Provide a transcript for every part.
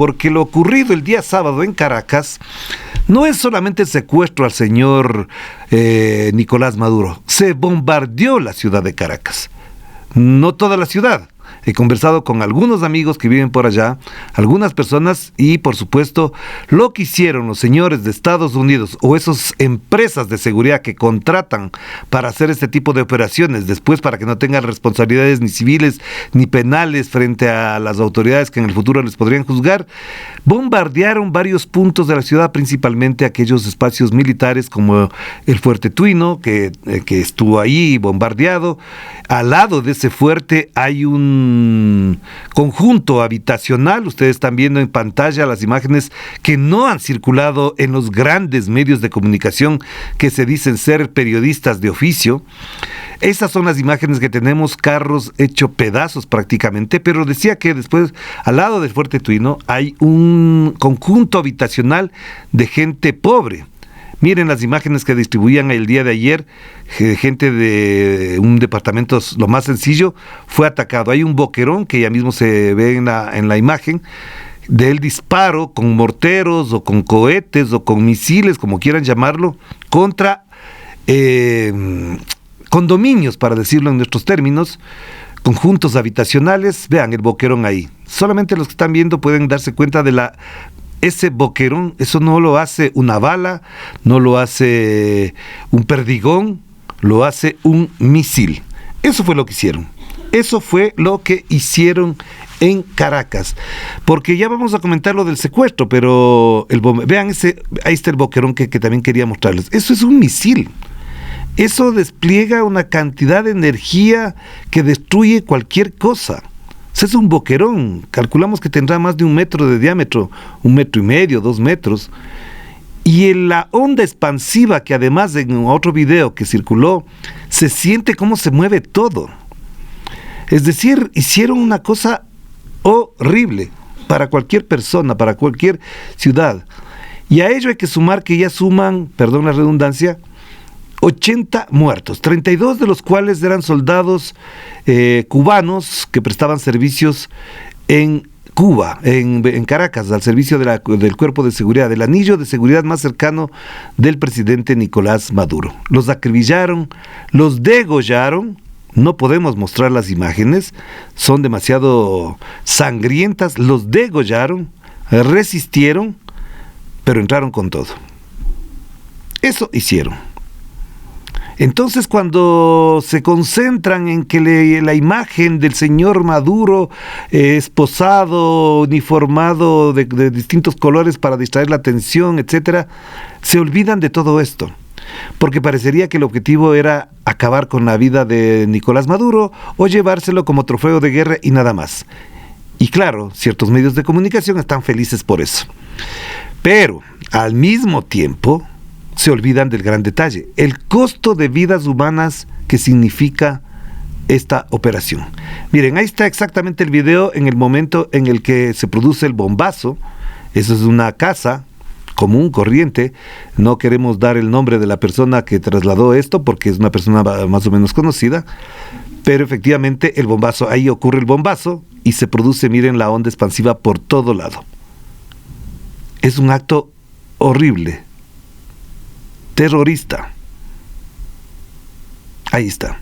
porque lo ocurrido el día sábado en Caracas no es solamente el secuestro al señor Nicolás Maduro. Se bombardeó la ciudad de Caracas, no toda la ciudad. He conversado con algunos amigos que viven por allá, algunas personas, y por supuesto lo que hicieron los señores de Estados Unidos o esas empresas de seguridad que contratan para hacer este tipo de operaciones, después para que no tengan responsabilidades ni civiles ni penales frente a las autoridades que en el futuro les podrían juzgar. Bombardearon varios puntos de la ciudad, principalmente aquellos espacios militares como el Fuerte Tuino, que estuvo ahí bombardeado. Al lado de ese fuerte hay un conjunto habitacional. Ustedes están viendo en pantalla las imágenes que no han circulado en los grandes medios de comunicación que se dicen ser periodistas de oficio. Esas son las imágenes que tenemos, carros hechos pedazos prácticamente, pero decía que después, al lado del Fuerte Tuino, hay un conjunto habitacional de gente pobre. Miren las imágenes que distribuían el día de ayer, gente de un departamento, lo más sencillo, fue atacado. Hay un boquerón que ya mismo se ve en la imagen, del disparo con morteros o con cohetes o con misiles, como quieran llamarlo, contra condominios, para decirlo en nuestros términos, conjuntos habitacionales. Vean el boquerón ahí. Solamente los que están viendo pueden darse cuenta de ese boquerón. Eso no lo hace una bala, no lo hace un perdigón, lo hace un misil. Eso fue lo que hicieron. Eso fue lo que hicieron en Caracas. Porque ya vamos a comentar lo del secuestro, pero vean ahí está el boquerón que también quería mostrarles. Eso es un misil. Eso despliega una cantidad de energía que destruye cualquier cosa. Es un boquerón, calculamos que tendrá más de 1 metro de diámetro, 1,5 metros, 2 metros, y en la onda expansiva, que además en otro video que circuló, se siente cómo se mueve todo. Es decir, hicieron una cosa horrible para cualquier persona, para cualquier ciudad, y a ello hay que sumar que ya suman, perdón la redundancia, 80 muertos, 32 de los cuales eran soldados cubanos que prestaban servicios en Cuba, en Caracas, al servicio del cuerpo de seguridad, del anillo de seguridad más cercano del presidente Nicolás Maduro. Los acribillaron, los degollaron. No podemos mostrar las imágenes, son demasiado sangrientas. Los degollaron, resistieron, pero entraron con todo. Eso hicieron. Entonces, cuando se concentran en que la imagen del señor Maduro esposado, uniformado de distintos colores para distraer la atención, etcétera, se olvidan de todo esto, porque parecería que el objetivo era acabar con la vida de Nicolás Maduro o llevárselo como trofeo de guerra y nada más. Y claro, ciertos medios de comunicación están felices por eso. Pero, al mismo tiempo, se olvidan del gran detalle, el costo de vidas humanas que significa esta operación. Miren, ahí está exactamente el video en el momento en el que se produce el bombazo. Eso es una casa común, corriente. No queremos dar el nombre de la persona que trasladó esto porque es una persona más o menos conocida, pero efectivamente el bombazo, ahí ocurre el bombazo y se produce, miren, la onda expansiva por todo lado. Es un acto horrible, terrorista. Ahí está.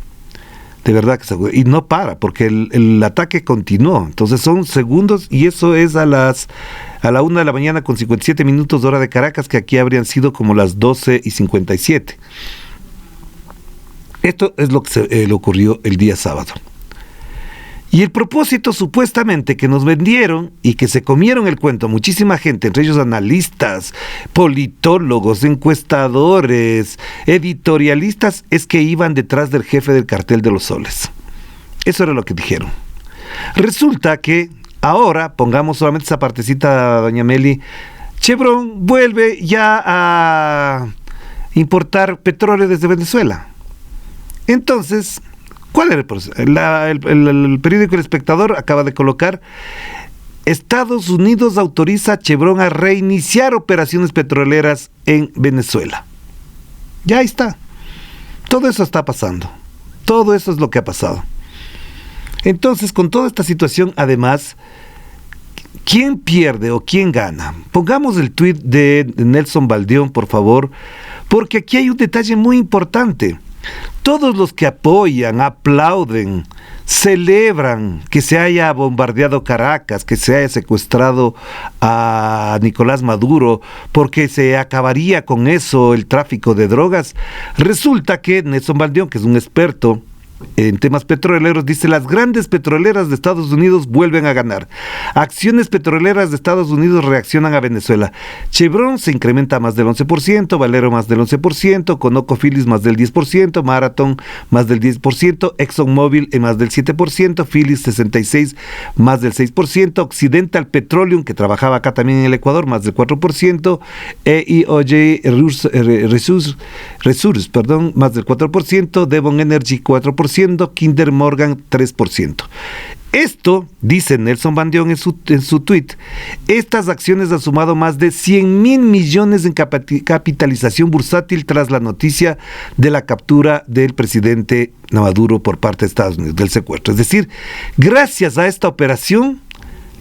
De verdad que y no para, porque el ataque continuó. Entonces son segundos, y eso es a la 1 de la mañana con 57 minutos de hora de Caracas, que aquí habrían sido como las 12:57. Esto es lo que le ocurrió el día sábado. Y el propósito supuestamente que nos vendieron y que se comieron el cuento muchísima gente, entre ellos analistas, politólogos, encuestadores, editorialistas, es que iban detrás del jefe del cartel de los soles. Eso era lo que dijeron. Resulta que ahora, pongamos solamente esa partecita, doña Meli, Chevron vuelve ya a importar petróleo desde Venezuela. Entonces, ¿cuál era el proceso? El periódico El Espectador acaba de colocar: Estados Unidos autoriza a Chevron a reiniciar operaciones petroleras en Venezuela. Ya está. Todo eso está pasando. Todo eso es lo que ha pasado. Entonces, con toda esta situación, además, ¿quién pierde o quién gana? Pongamos el tuit de Nelson Baldión, por favor, porque aquí hay un detalle muy importante. Todos los que apoyan, aplauden, celebran que se haya bombardeado Caracas, que se haya secuestrado a Nicolás Maduro, porque se acabaría con eso el tráfico de drogas. Resulta que Nelson Baldión, que es un experto en temas petroleros, dice: las grandes petroleras de Estados Unidos vuelven a ganar. Acciones petroleras de Estados Unidos reaccionan a Venezuela. Chevron se incrementa más del 11%, Valero más del 11%, ConocoPhillips más del 10%, Marathon más del 10%, ExxonMobil en más del 7%, Phillips 66 más del 6%, Occidental Petroleum, que trabajaba acá también en el Ecuador, más del 4%, EIOJ Resources, más del 4%, Devon Energy 4%, Kinder Morgan 3%. Esto, dice Nelson Baldión en su tuit, estas acciones han sumado más de 100.000 millones en capitalización bursátil tras la noticia de la captura del presidente Maduro por parte de Estados Unidos, del secuestro. Es decir, gracias a esta operación,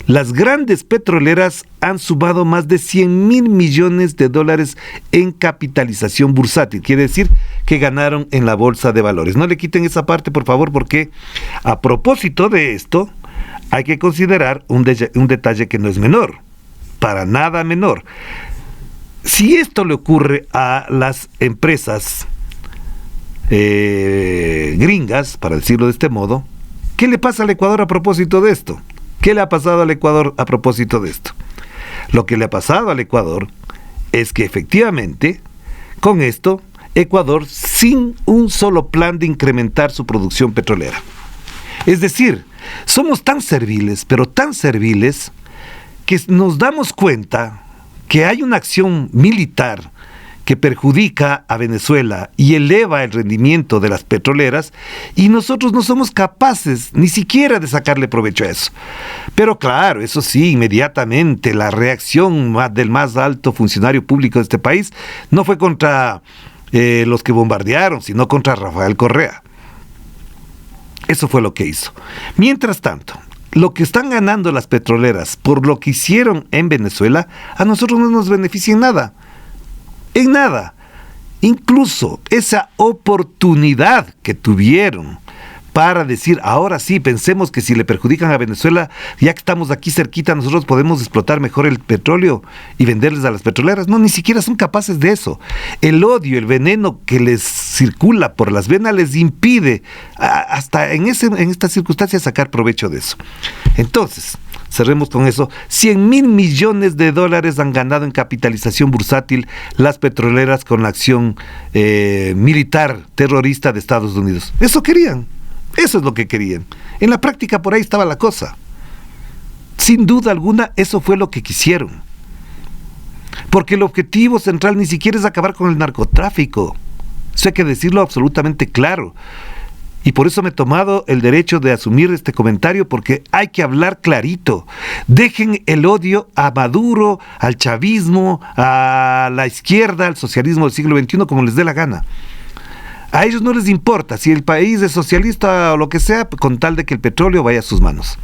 las grandes petroleras han sumado más de 100.000 millones de dólares en capitalización bursátil. Quiere decir que ganaron en la bolsa de valores. No le quiten esa parte, por favor, porque a propósito de esto, hay que considerar un detalle que no es menor, para nada menor. Si esto le ocurre a las empresas gringas, para decirlo de este modo, ¿qué le pasa al Ecuador a propósito de esto? ¿Qué le ha pasado al Ecuador a propósito de esto? Lo que le ha pasado al Ecuador es que efectivamente, con esto, Ecuador sin un solo plan de incrementar su producción petrolera. Es decir, somos tan serviles, pero tan serviles, que nos damos cuenta que hay una acción militar que perjudica a Venezuela y eleva el rendimiento de las petroleras, y nosotros no somos capaces ni siquiera de sacarle provecho a eso. Pero claro, eso sí, inmediatamente la reacción del más alto funcionario público de este país no fue contra los que bombardearon, sino contra Rafael Correa. Eso fue lo que hizo. Mientras tanto, lo que están ganando las petroleras por lo que hicieron en Venezuela, a nosotros no nos beneficia en nada. En nada. Incluso esa oportunidad que tuvieron para decir, ahora sí, pensemos que si le perjudican a Venezuela, ya que estamos aquí cerquita, nosotros podemos explotar mejor el petróleo y venderles a las petroleras. No, ni siquiera son capaces de eso. El odio, el veneno que les circula por las venas les impide, hasta en estas circunstancias, sacar provecho de eso. Entonces, cerremos con eso. 100.000 millones de dólares han ganado en capitalización bursátil las petroleras con la acción militar terrorista de Estados Unidos. Eso querían. Eso es lo que querían. En la práctica por ahí estaba la cosa. Sin duda alguna, eso fue lo que quisieron. Porque el objetivo central ni siquiera es acabar con el narcotráfico. Eso hay que decirlo absolutamente claro. Y por eso me he tomado el derecho de asumir este comentario, porque hay que hablar clarito. Dejen el odio a Maduro, al chavismo, a la izquierda, al socialismo del siglo XXI, como les dé la gana. A ellos no les importa si el país es socialista o lo que sea, con tal de que el petróleo vaya a sus manos.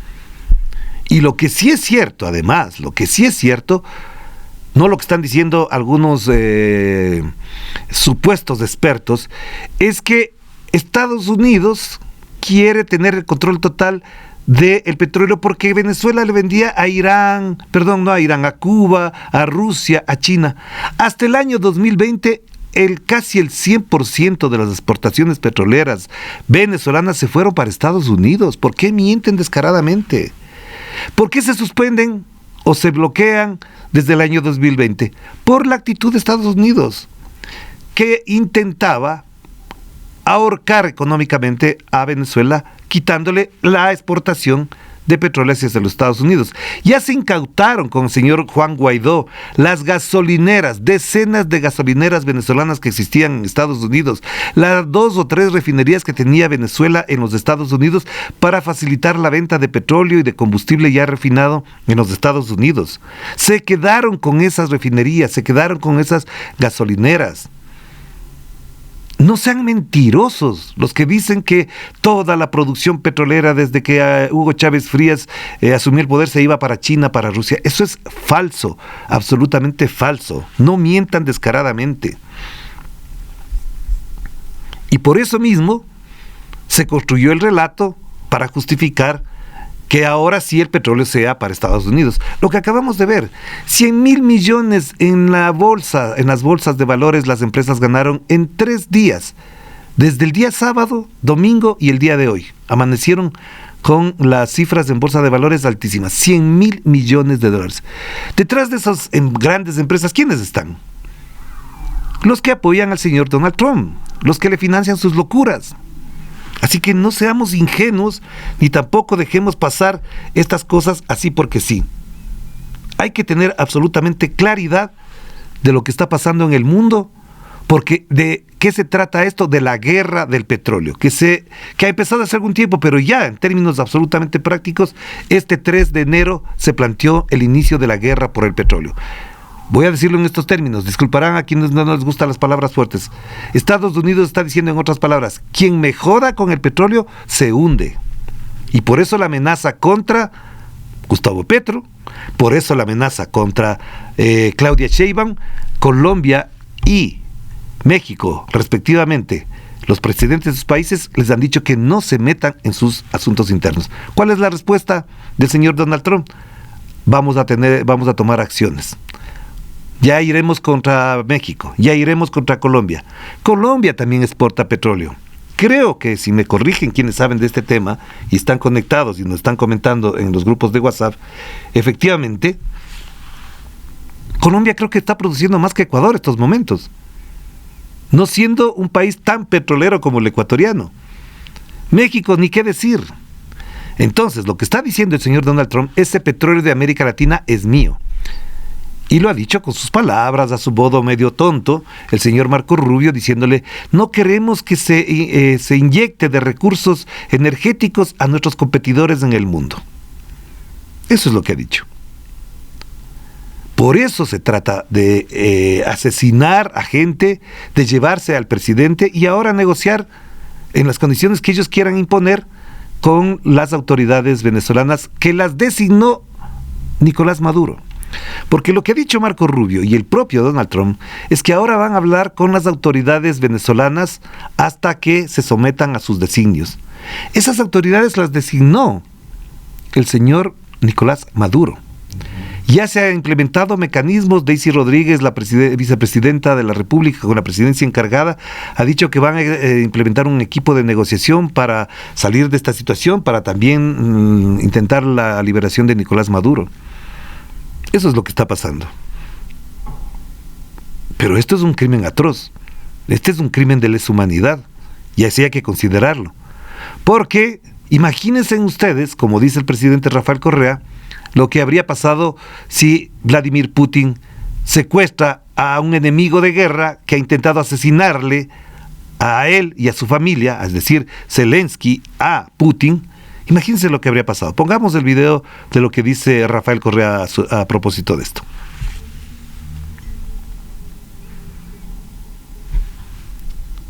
Y lo que sí es cierto, además, no lo que están diciendo algunos supuestos expertos, es que Estados Unidos quiere tener el control total del petróleo porque Venezuela le vendía a Cuba, a Rusia, a China. Hasta el año 2020, casi el 100% de las exportaciones petroleras venezolanas se fueron para Estados Unidos. ¿Por qué mienten descaradamente? ¿Por qué se suspenden o se bloquean desde el año 2020? Por la actitud de Estados Unidos, que intentaba ahorcar económicamente a Venezuela, quitándole la exportación de petróleo hacia los Estados Unidos. Ya se incautaron con el señor Juan Guaidó las gasolineras, decenas de gasolineras venezolanas que existían en Estados Unidos, las 2 o 3 refinerías que tenía Venezuela en los Estados Unidos para facilitar la venta de petróleo y de combustible ya refinado en los Estados Unidos. Se quedaron con esas refinerías, se quedaron con esas gasolineras. No sean mentirosos los que dicen que toda la producción petrolera desde que Hugo Chávez Frías asumió el poder se iba para China, para Rusia. Eso es falso, absolutamente falso. No mientan descaradamente. Y por eso mismo se construyó el relato para justificar que ahora sí el petróleo sea para Estados Unidos. Lo que acabamos de ver, 100,000 millones en la bolsa, en las bolsas de valores, las empresas ganaron en 3 días, desde el día sábado, domingo y el día de hoy. Amanecieron con las cifras en bolsa de valores altísimas, 100,000 millones de dólares. Detrás de esas grandes empresas, ¿quiénes están? Los que apoyan al señor Donald Trump, los que le financian sus locuras. Así que no seamos ingenuos, ni tampoco dejemos pasar estas cosas así porque sí. Hay que tener absolutamente claridad de lo que está pasando en el mundo, porque ¿de qué se trata esto? De la guerra del petróleo, que ha empezado hace algún tiempo, pero ya en términos absolutamente prácticos, este 3 de enero se planteó el inicio de la guerra por el petróleo. Voy a decirlo en estos términos, disculparán a quienes no les gustan las palabras fuertes. Estados Unidos está diciendo en otras palabras, quien me joda con el petróleo se hunde. Y por eso la amenaza contra Gustavo Petro, por eso la amenaza contra Claudia Sheinbaum, Colombia y México, respectivamente. Los presidentes de sus países les han dicho que no se metan en sus asuntos internos. ¿Cuál es la respuesta del señor Donald Trump? Vamos a tomar acciones. Ya iremos contra México, ya iremos contra Colombia. Colombia también exporta petróleo. Creo que si me corrigen quienes saben de este tema y están conectados y nos están comentando en los grupos de WhatsApp, efectivamente, Colombia creo que está produciendo más que Ecuador en estos momentos, no siendo un país tan petrolero como el ecuatoriano. México, ni qué decir. Entonces, lo que está diciendo el señor Donald Trump, ese petróleo de América Latina es mío. Y lo ha dicho con sus palabras, a su modo medio tonto, el señor Marco Rubio, diciéndole, no queremos que se inyecte de recursos energéticos a nuestros competidores en el mundo. Eso es lo que ha dicho. Por eso se trata de asesinar a gente, de llevarse al presidente y ahora negociar en las condiciones que ellos quieran imponer con las autoridades venezolanas que las designó Nicolás Maduro. Porque lo que ha dicho Marco Rubio y el propio Donald Trump es que ahora van a hablar con las autoridades venezolanas hasta que se sometan a sus designios. Esas autoridades las designó el señor Nicolás Maduro. Ya se han implementado mecanismos. Daisy Rodríguez, la vicepresidenta de la República con la presidencia encargada, ha dicho que van a implementar un equipo de negociación para salir de esta situación, para también intentar la liberación de Nicolás Maduro. Eso es lo que está pasando. Pero esto es un crimen atroz. Este es un crimen de lesa humanidad. Y así hay que considerarlo. Porque, imagínense ustedes, como dice el presidente Rafael Correa, lo que habría pasado si Vladimir Putin secuestra a un enemigo de guerra que ha intentado asesinarle a él y a su familia, es decir, Zelensky a Putin. Imagínense lo que habría pasado. Pongamos el video de lo que dice Rafael Correa a propósito de esto.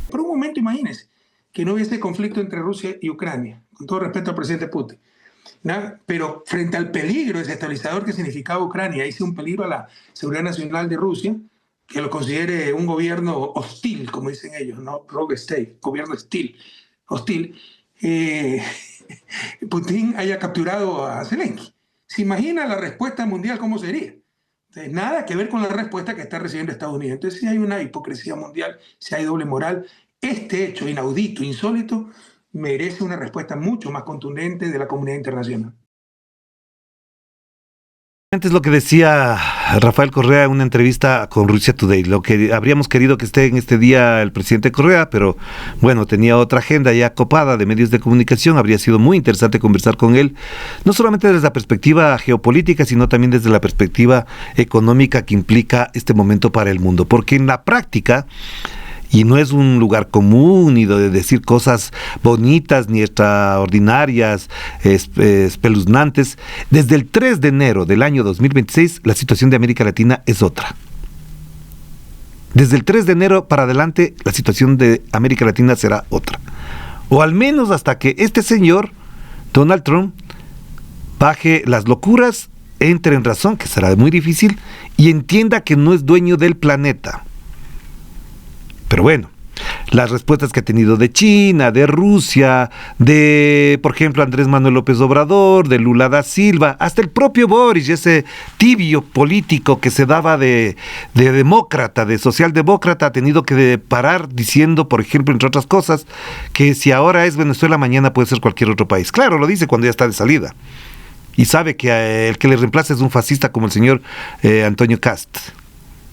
Por un momento imagínense que no hubiese conflicto entre Rusia y Ucrania, con todo respeto al presidente Putin, ¿no? Pero frente al peligro desestabilizador que significaba Ucrania, hice un peligro a la seguridad nacional de Rusia, que lo considere un gobierno hostil, como dicen ellos, ¿no? Rogue state, gobierno hostil. Putin haya capturado a Zelensky. ¿Se imagina la respuesta mundial cómo sería? Entonces, nada que ver con la respuesta que está recibiendo Estados Unidos. Entonces, si hay una hipocresía mundial, si hay doble moral, este hecho inaudito, insólito, merece una respuesta mucho más contundente de la comunidad internacional. Es lo que decía Rafael Correa en una entrevista con Russia Today. Lo que habríamos querido que esté en este día el presidente Correa, pero bueno, tenía otra agenda ya copada de medios de comunicación. Habría sido muy interesante conversar con él, no solamente desde la perspectiva geopolítica, sino también desde la perspectiva económica que implica este momento para el mundo. Porque en la práctica, y no es un lugar común ni de decir cosas bonitas ni extraordinarias, espeluznantes. Desde el 3 de enero del año 2026, la situación de América Latina es otra. Desde el 3 de enero para adelante, la situación de América Latina será otra. O al menos hasta que este señor, Donald Trump, baje las locuras, entre en razón, que será muy difícil, y entienda que no es dueño del planeta. Pero bueno, las respuestas que ha tenido de China, de Rusia, de, por ejemplo, Andrés Manuel López Obrador, de Lula da Silva, hasta el propio Boris, ese tibio político que se daba de demócrata, de socialdemócrata, ha tenido que parar diciendo, por ejemplo, entre otras cosas, que si ahora es Venezuela, mañana puede ser cualquier otro país. Claro, lo dice cuando ya está de salida. Y sabe que el que le reemplaza es un fascista como el señor Antonio Kast.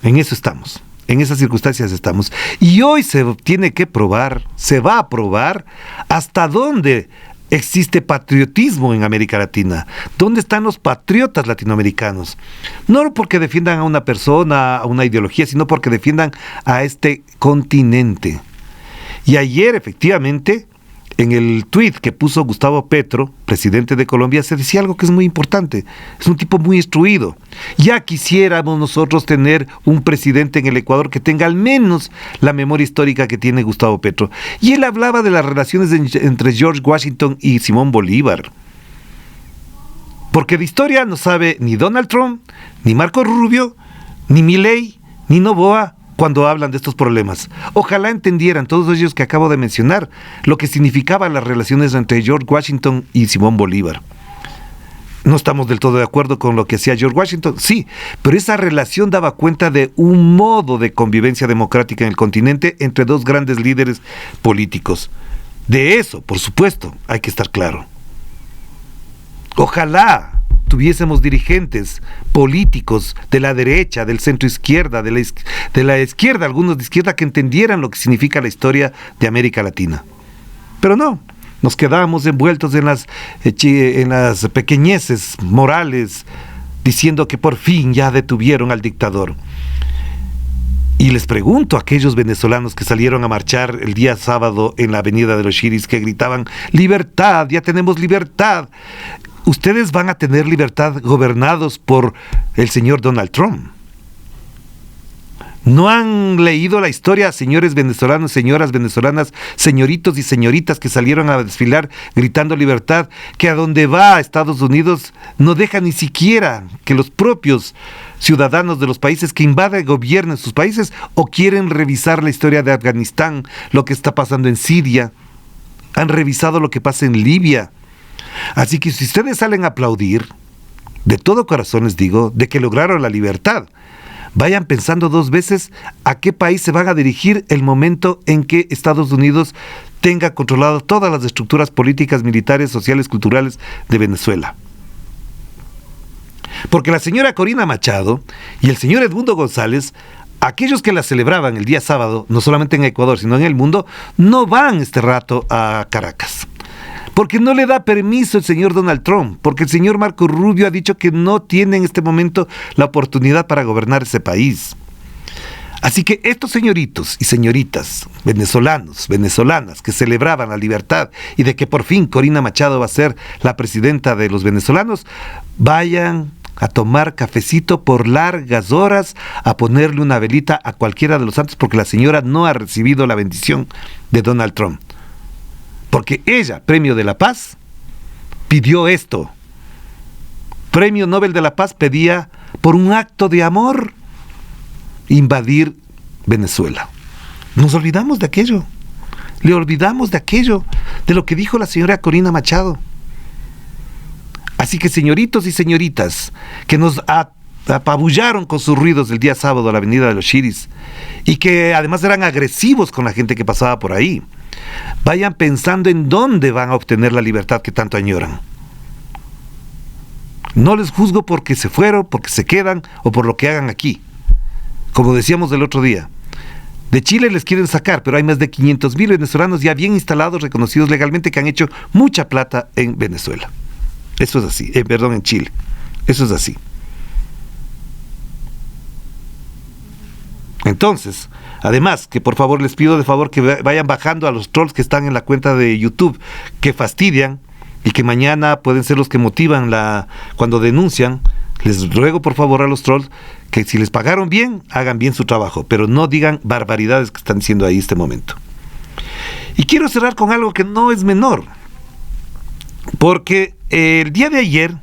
En eso estamos. En esas circunstancias estamos. Y hoy se tiene que probar, se va a probar hasta dónde existe patriotismo en América Latina. ¿Dónde están los patriotas latinoamericanos? No porque defiendan a una persona, a una ideología, sino porque defiendan a este continente. Y ayer, efectivamente, en el tuit que puso Gustavo Petro, presidente de Colombia, se decía algo que es muy importante. Es un tipo muy instruido. Ya quisiéramos nosotros tener un presidente en el Ecuador que tenga al menos la memoria histórica que tiene Gustavo Petro. Y él hablaba de las relaciones entre George Washington y Simón Bolívar. Porque de historia no sabe ni Donald Trump, ni Marco Rubio, ni Milei, ni Noboa, cuando hablan de estos problemas. Ojalá entendieran todos ellos que acabo de mencionar lo que significaban las relaciones entre George Washington y Simón Bolívar. No estamos del todo de acuerdo con lo que hacía George Washington, sí, pero esa relación daba cuenta de un modo de convivencia democrática en el continente entre dos grandes líderes políticos. De eso, por supuesto, hay que estar claro. Ojalá tuviésemos dirigentes políticos de la derecha, del centro izquierda, de la izquierda, algunos de izquierda, que entendieran lo que significa la historia de América Latina. Pero no, nos quedamos envueltos en las pequeñeces morales, diciendo que por fin ya detuvieron al dictador. Y les pregunto a aquellos venezolanos que salieron a marchar el día sábado en la Avenida de los Chiris, que gritaban: libertad, ya tenemos libertad. ¿Ustedes van a tener libertad gobernados por el señor Donald Trump? ¿No han leído la historia, señores venezolanos, señoras venezolanas, señoritos y señoritas que salieron a desfilar gritando libertad, que a donde va a Estados Unidos no deja ni siquiera que los propios ciudadanos de los países que invaden gobiernen sus países, o quieren revisar la historia de Afganistán, lo que está pasando en Siria? Han revisado lo que pasa en Libia. Así que si ustedes salen a aplaudir, de todo corazón les digo, de que lograron la libertad, vayan pensando dos veces a qué país se van a dirigir el momento en que Estados Unidos tenga controlado todas las estructuras políticas, militares, sociales, culturales de Venezuela. Porque la señora Corina Machado y el señor Edmundo González, aquellos que la celebraban el día sábado, no solamente en Ecuador, sino en el mundo, no van este rato a Caracas. Porque no le da permiso el señor Donald Trump, porque el señor Marco Rubio ha dicho que no tiene en este momento la oportunidad para gobernar ese país. Así que estos señoritos y señoritas venezolanos, venezolanas, que celebraban la libertad y de que por fin Corina Machado va a ser la presidenta de los venezolanos, vayan a tomar cafecito por largas horas, a ponerle una velita a cualquiera de los santos, porque la señora no ha recibido la bendición de Donald Trump. Porque ella, Premio de la Paz, pidió esto. Premio Nobel de la Paz pedía, por un acto de amor, invadir Venezuela. Nos olvidamos de aquello. Le olvidamos de aquello, de lo que dijo la señora Corina Machado. Así que, señoritos y señoritas, que nos apabullaron con sus ruidos el día sábado a la Avenida de los Chiris, y que además eran agresivos con la gente que pasaba por ahí, vayan pensando en dónde van a obtener la libertad que tanto añoran. No les juzgo porque se fueron, porque se quedan o por lo que hagan aquí. Como decíamos el otro día, de Chile les quieren sacar, pero hay más de 500,000 venezolanos ya bien instalados, reconocidos legalmente, que han hecho mucha plata en Venezuela. Eso es así, en Chile. Eso es así. Entonces, además, que por favor les pido de favor que vayan bajando a los trolls que están en la cuenta de YouTube, que fastidian y que mañana pueden ser los que motivan cuando denuncian Les ruego por favor a los trolls que si les pagaron bien, hagan bien su trabajo, pero no digan barbaridades que están diciendo ahí este momento. Y quiero cerrar con algo que no es menor, porque el día de ayer,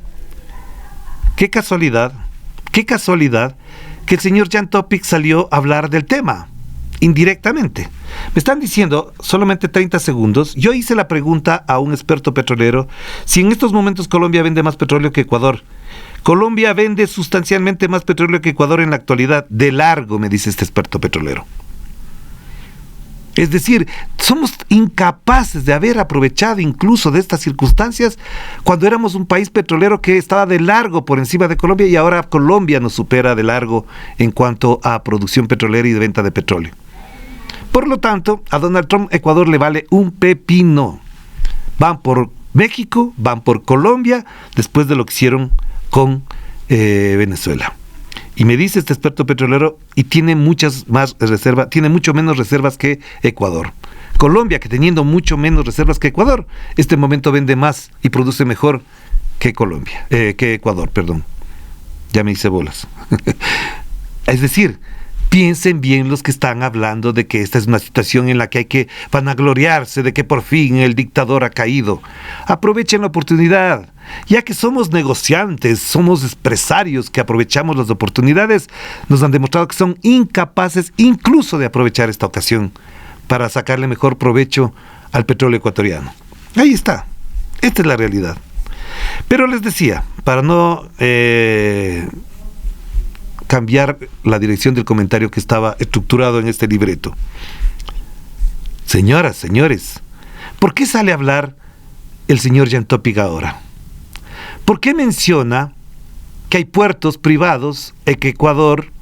qué casualidad que el señor Jan Topic salió a hablar del tema, indirectamente. Me están diciendo, solamente 30 segundos, yo hice la pregunta a un experto petrolero, si en estos momentos Colombia vende más petróleo que Ecuador. Colombia vende sustancialmente más petróleo que Ecuador en la actualidad, de largo, me dice este experto petrolero. Es decir, somos incapaces de haber aprovechado incluso de estas circunstancias cuando éramos un país petrolero que estaba de largo por encima de Colombia, y ahora Colombia nos supera de largo en cuanto a producción petrolera y de venta de petróleo. Por lo tanto, a Donald Trump Ecuador le vale un pepino. Van por México, van por Colombia, después de lo que hicieron con Venezuela. Y me dice este experto petrolero, y tiene muchas más reservas, tiene mucho menos reservas que Ecuador. Colombia, que teniendo mucho menos reservas que Ecuador, este momento vende más y produce mejor que que Ecuador, perdón. Ya me hice bolas. Es decir, piensen bien los que están hablando de que esta es una situación en la que hay que vanagloriarse de que por fin el dictador ha caído. Aprovechen la oportunidad. Ya que somos negociantes, somos empresarios que aprovechamos las oportunidades, nos han demostrado que son incapaces incluso de aprovechar esta ocasión para sacarle mejor provecho al petróleo ecuatoriano. Ahí está. Esta es la realidad. Pero les decía, para no cambiar la dirección del comentario que estaba estructurado en este libreto. Señoras, señores, ¿por qué sale a hablar el señor Jan Topic ahora? ¿Por qué menciona que hay puertos privados en Ecuador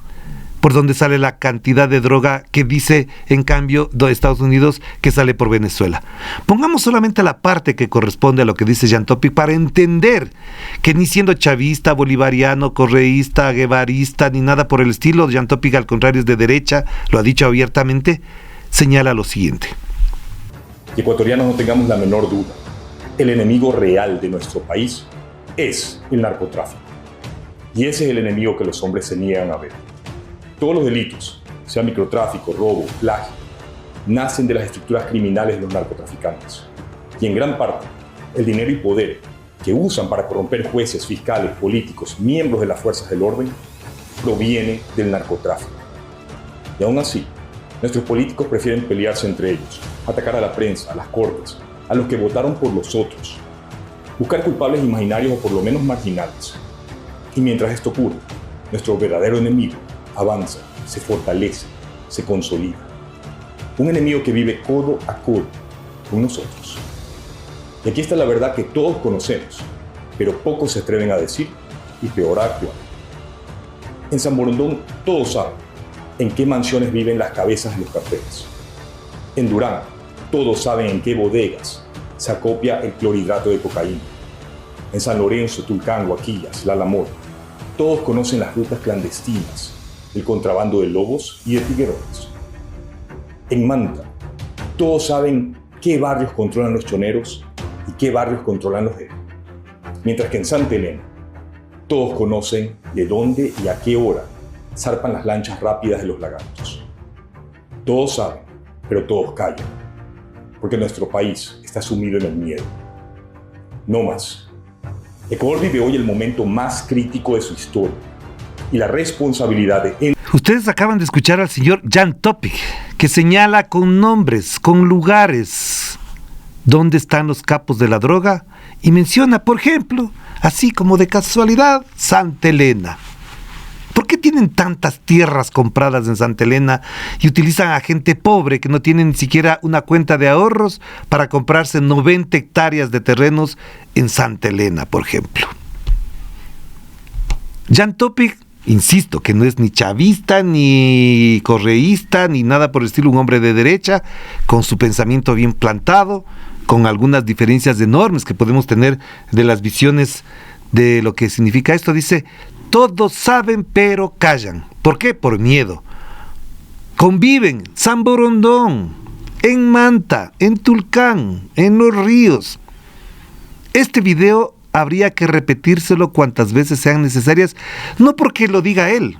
por donde sale la cantidad de droga que dice, en cambio, de Estados Unidos que sale por Venezuela? Pongamos solamente la parte que corresponde a lo que dice Jan Topic para entender que ni siendo chavista, bolivariano, correísta, guevarista, ni nada por el estilo, Jan Topic al contrario es de derecha, lo ha dicho abiertamente, señala lo siguiente. Que ecuatorianos no tengamos la menor duda, el enemigo real de nuestro país es el narcotráfico. Y ese es el enemigo que los hombres se niegan a ver. Todos los delitos, sea microtráfico, robo, plagio, nacen de las estructuras criminales de los narcotraficantes. Y en gran parte, el dinero y poder que usan para corromper jueces, fiscales, políticos, miembros de las fuerzas del orden, proviene del narcotráfico. Y aún así, nuestros políticos prefieren pelearse entre ellos, atacar a la prensa, a las cortes, a los que votaron por los otros, buscar culpables imaginarios o por lo menos marginales. Y mientras esto ocurre, nuestro verdadero enemigo avanza, se fortalece, se consolida. Un enemigo que vive codo a codo con nosotros. Y aquí está la verdad que todos conocemos, pero pocos se atreven a decir y peor a actuar. En San Borondón todos saben en qué mansiones viven las cabezas de los carteles. En Durán todos saben en qué bodegas se acopia el clorhidrato de cocaína. En San Lorenzo, Tulcán, Guaquillas, La Lamor, todos conocen las rutas clandestinas, el contrabando de lobos y de tiguerones. En Manta, todos saben qué barrios controlan los choneros y qué barrios controlan los débiles. Mientras que en Santa Elena, todos conocen de dónde y a qué hora zarpan las lanchas rápidas de los lagartos. Todos saben, pero todos callan, porque nuestro país está sumido en el miedo. No más. Ecuador vive hoy el momento más crítico de su historia y la responsabilidad de él. Ustedes acaban de escuchar al señor Jan Topic, que señala con nombres, con lugares, dónde están los capos de la droga, y menciona, por ejemplo, así como de casualidad, Santa Elena. ¿Por qué tienen tantas tierras compradas en Santa Elena y utilizan a gente pobre que no tiene ni siquiera una cuenta de ahorros para comprarse 90 hectáreas de terrenos en Santa Elena, por ejemplo? Jan Topic, insisto, que no es ni chavista, ni correísta, ni nada por el estilo, un hombre de derecha, con su pensamiento bien plantado, con algunas diferencias enormes que podemos tener de las visiones de lo que significa esto. Dice, todos saben pero callan. ¿Por qué? Por miedo. Conviven San Borondón, en Manta, en Tulcán, en Los Ríos. Este video habría que repetírselo cuantas veces sean necesarias, no porque lo diga él,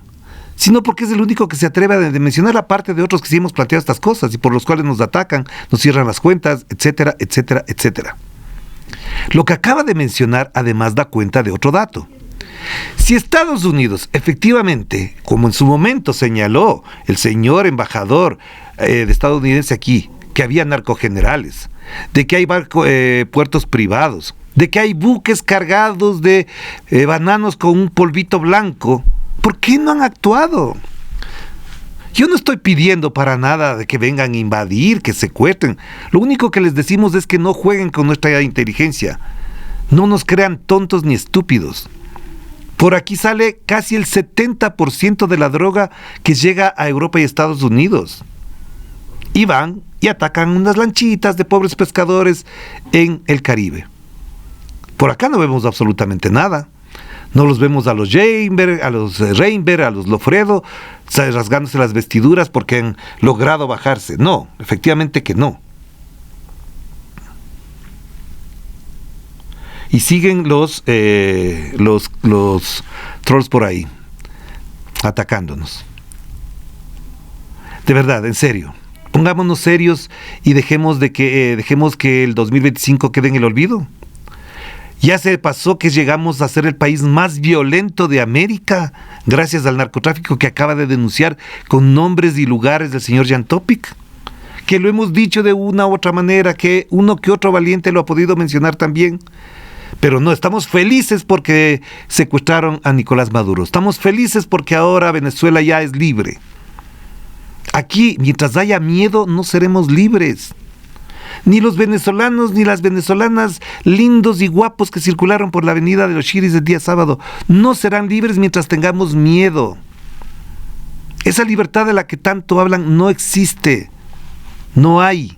sino porque es el único que se atreve a mencionar la parte de otros que sí hemos planteado estas cosas y por los cuales nos atacan, nos cierran las cuentas, etcétera, etcétera, etcétera. Lo que acaba de mencionar además da cuenta de otro dato. Si Estados Unidos efectivamente, como en su momento señaló el señor embajador estadounidense aquí, que había narcogenerales, de que hay puertos privados, de que hay buques cargados de bananos con un polvito blanco, ¿por qué no han actuado? Yo no estoy pidiendo para nada de que vengan a invadir, que secuestren. Lo único que les decimos es que no jueguen con nuestra inteligencia. No nos crean tontos ni estúpidos. Por aquí sale casi el 70% de la droga que llega a Europa y Estados Unidos. Y van y atacan unas lanchitas de pobres pescadores en el Caribe. Por acá no vemos absolutamente nada. No los vemos a los Reinberg, a los Lofredo, rasgándose las vestiduras porque han logrado bajarse. No, efectivamente que no. Y siguen los trolls por ahí, atacándonos. De verdad, en serio, pongámonos serios y dejemos que el 2025 quede en el olvido. Ya se pasó que llegamos a ser el país más violento de América, gracias al narcotráfico que acaba de denunciar con nombres y lugares del señor Jan Topic, que lo hemos dicho de una u otra manera, que uno que otro valiente lo ha podido mencionar también. Pero no, estamos felices porque secuestraron a Nicolás Maduro. Estamos felices porque ahora Venezuela ya es libre. Aquí, mientras haya miedo, no seremos libres. Ni los venezolanos ni las venezolanas lindos y guapos que circularon por la avenida de los Chiris el día sábado no serán libres mientras tengamos miedo. Esa libertad de la que tanto hablan no existe. No hay.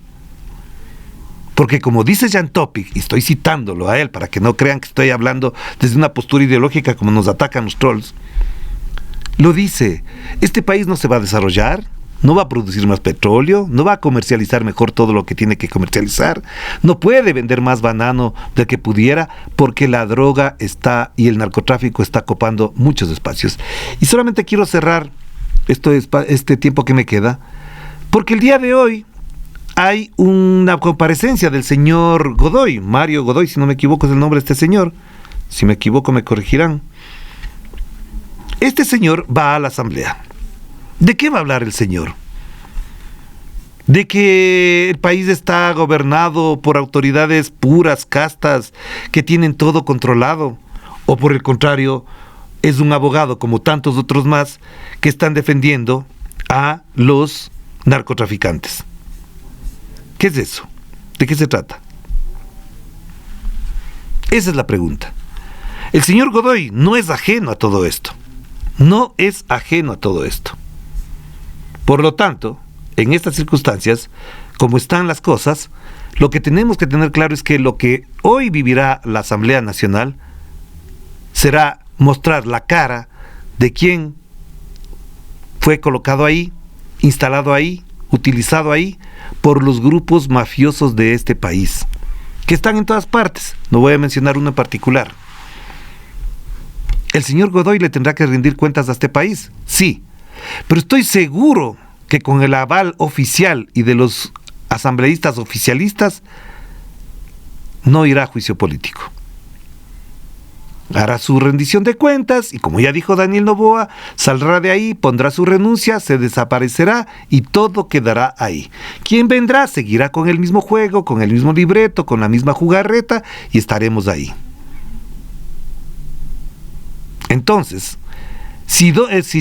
Porque como dice Jan Topic, y estoy citándolo a él para que no crean que estoy hablando desde una postura ideológica como nos atacan los trolls, lo dice, este país no se va a desarrollar, no va a producir más petróleo, no va a comercializar mejor todo lo que tiene que comercializar, no puede vender más banano del que pudiera porque la droga está y el narcotráfico está copando muchos espacios. Y solamente quiero cerrar este tiempo que me queda, porque el día de hoy hay una comparecencia del señor Godoy, Mario Godoy, si no me equivoco es el nombre de este señor, si me equivoco me corregirán. Este señor va a la asamblea. ¿De qué va a hablar el señor? ¿De que el país está gobernado por autoridades puras, castas, que tienen todo controlado? ¿O por el contrario, es un abogado, como tantos otros más, que están defendiendo a los narcotraficantes? ¿Qué es eso? ¿De qué se trata? Esa es la pregunta. El señor Godoy no es ajeno a todo esto. No es ajeno a todo esto. Por lo tanto, en estas circunstancias, como están las cosas, lo que tenemos que tener claro es que lo que hoy vivirá la Asamblea Nacional será mostrar la cara de quien fue colocado ahí, instalado ahí, utilizado ahí por los grupos mafiosos de este país, que están en todas partes. No voy a mencionar uno en particular. ¿El señor Godoy le tendrá que rendir cuentas a este país? Sí, pero estoy seguro que con el aval oficial y de los asambleístas oficialistas no irá a juicio político. Hará su rendición de cuentas y, como ya dijo Daniel Noboa, saldrá de ahí, pondrá su renuncia, se desaparecerá y todo quedará ahí. ¿Quién vendrá? Seguirá con el mismo juego, con el mismo libreto, con la misma jugarreta y estaremos ahí. Entonces, si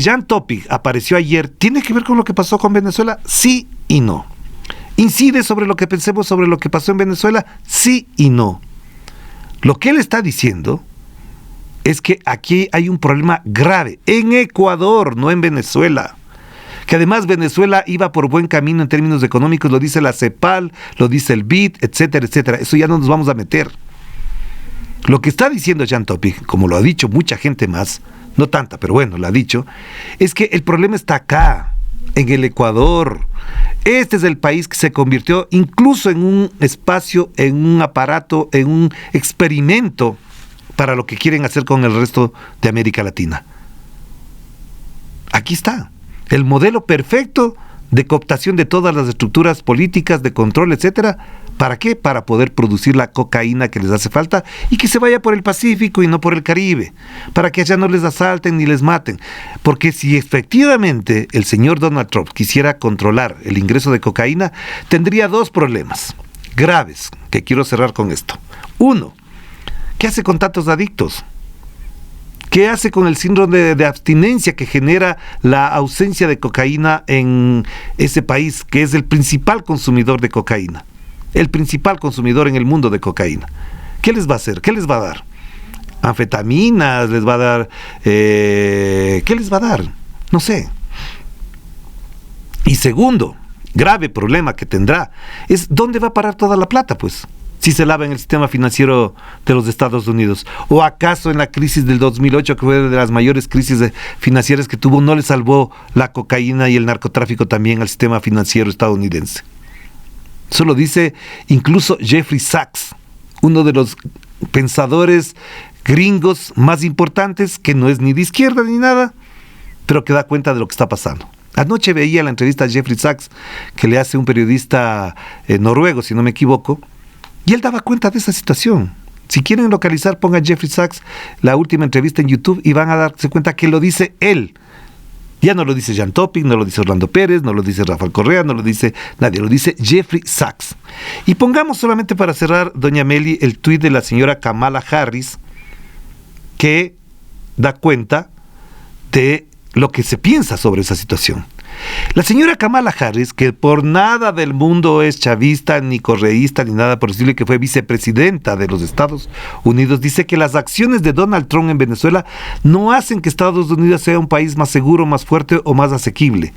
Jan Topic apareció ayer, ¿tiene que ver con lo que pasó con Venezuela? Sí y no. ¿Incide sobre lo que pensemos sobre lo que pasó en Venezuela? Sí y no. Lo que él está diciendo es que aquí hay un problema grave en Ecuador, no en Venezuela. Que además Venezuela iba por buen camino en términos económicos, lo dice la CEPAL, lo dice el BID, etcétera, etcétera. Eso ya no nos vamos a meter. Lo que está diciendo Jan Topic, como lo ha dicho mucha gente más, no tanta, pero bueno, lo ha dicho, es que el problema está acá, en el Ecuador. Este es el país que se convirtió incluso en un espacio, en un aparato, en un experimento para lo que quieren hacer con el resto de América Latina. Aquí está, el modelo perfecto de cooptación de todas las estructuras políticas, de control, etcétera. ¿Para qué? Para poder producir la cocaína que les hace falta y que se vaya por el Pacífico y no por el Caribe, para que allá no les asalten ni les maten. Porque si efectivamente el señor Donald Trump quisiera controlar el ingreso de cocaína, tendría dos problemas graves, que quiero cerrar con esto. Uno, ¿qué hace con tantos adictos? ¿Qué hace con el síndrome de abstinencia que genera la ausencia de cocaína en ese país, que es el principal consumidor de cocaína? El principal consumidor en el mundo de cocaína. ¿Qué les va a hacer? ¿Qué les va a dar? ¿Anfetaminas? ¿Les va a dar? ¿Qué les va a dar? No sé. Y segundo, grave problema que tendrá, es ¿dónde va a parar toda la plata, pues? Si se lava en el sistema financiero de los Estados Unidos. ¿O acaso en la crisis del 2008, que fue de las mayores crisis financieras que tuvo, no le salvó la cocaína y el narcotráfico también al sistema financiero estadounidense? Eso lo dice incluso Jeffrey Sachs, uno de los pensadores gringos más importantes, que no es ni de izquierda ni nada, pero que da cuenta de lo que está pasando. Anoche veía la entrevista a Jeffrey Sachs que le hace un periodista noruego, si no me equivoco, y él daba cuenta de esa situación. Si quieren localizar, pongan Jeffrey Sachs, la última entrevista en YouTube, y van a darse cuenta que lo dice él. Ya no lo dice Jan Topic, no lo dice Orlando Pérez, no lo dice Rafael Correa, no lo dice nadie, lo dice Jeffrey Sachs. Y pongamos solamente para cerrar, doña Meli, el tuit de la señora Kamala Harris, que da cuenta de lo que se piensa sobre esa situación. La señora Kamala Harris, que por nada del mundo es chavista, ni correísta, ni nada por decirle, que fue vicepresidenta de los Estados Unidos, dice que las acciones de Donald Trump en Venezuela no hacen que Estados Unidos sea un país más seguro, más fuerte o más asequible.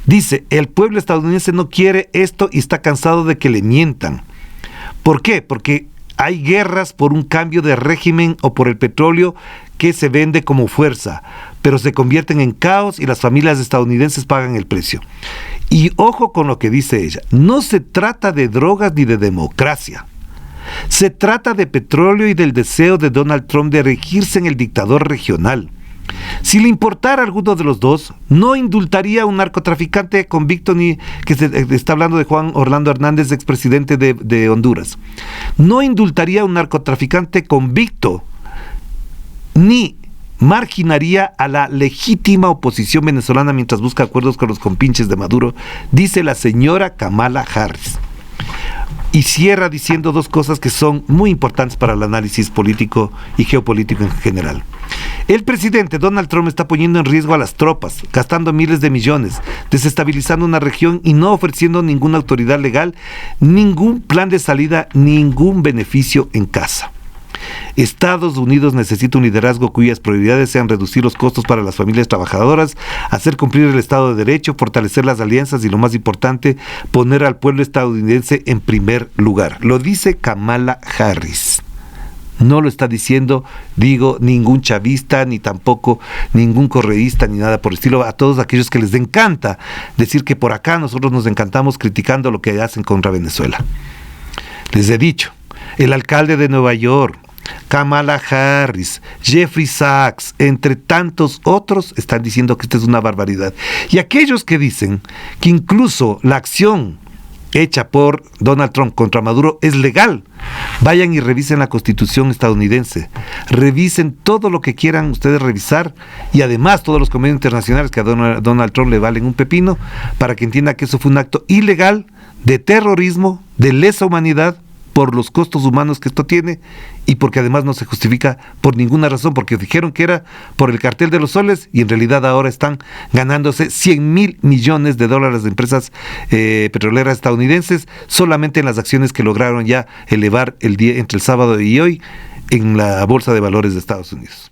Dice, el pueblo estadounidense no quiere esto y está cansado de que le mientan. ¿Por qué? Porque hay guerras por un cambio de régimen o por el petróleo que se vende como fuerza, pero se convierten en caos y las familias estadounidenses pagan el precio. Y ojo con lo que dice ella, no se trata de drogas ni de democracia. Se trata de petróleo y del deseo de Donald Trump de erigirse en el dictador regional. Si le importara alguno de los dos, no indultaría a un narcotraficante convicto, ni que se está hablando de Juan Orlando Hernández, expresidente de Honduras. No indultaría a un narcotraficante convicto, ni marginaría a la legítima oposición venezolana mientras busca acuerdos con los compinches de Maduro, dice la señora Kamala Harris. Y cierra diciendo dos cosas que son muy importantes para el análisis político y geopolítico en general. El presidente Donald Trump está poniendo en riesgo a las tropas, gastando miles de millones, desestabilizando una región y no ofreciendo ninguna autoridad legal, ningún plan de salida, ningún beneficio en casa. Estados Unidos necesita un liderazgo cuyas prioridades sean reducir los costos para las familias trabajadoras, hacer cumplir el Estado de Derecho, fortalecer las alianzas y, lo más importante, poner al pueblo estadounidense en primer lugar. Lo dice Kamala Harris. No lo está diciendo, digo, ningún chavista, ni tampoco ningún correísta, ni nada por el estilo, a todos aquellos que les encanta decir que por acá nosotros nos encantamos criticando lo que hacen contra Venezuela. Les he dicho, el alcalde de Nueva York, Kamala Harris, Jeffrey Sachs, entre tantos otros, están diciendo que esto es una barbaridad. Y aquellos que dicen que incluso la acción hecha por Donald Trump contra Maduro es legal, vayan y revisen la Constitución estadounidense, revisen todo lo que quieran ustedes revisar, y además todos los convenios internacionales que a Donald Trump le valen un pepino, para que entienda que eso fue un acto ilegal, de terrorismo, de lesa humanidad, por los costos humanos que esto tiene, y porque además no se justifica por ninguna razón, porque dijeron que era por el cartel de los soles, y en realidad ahora están ganándose 100,000 millones de dólares de empresas petroleras estadounidenses, solamente en las acciones que lograron ya elevar el día entre el sábado y hoy en la Bolsa de Valores de Estados Unidos.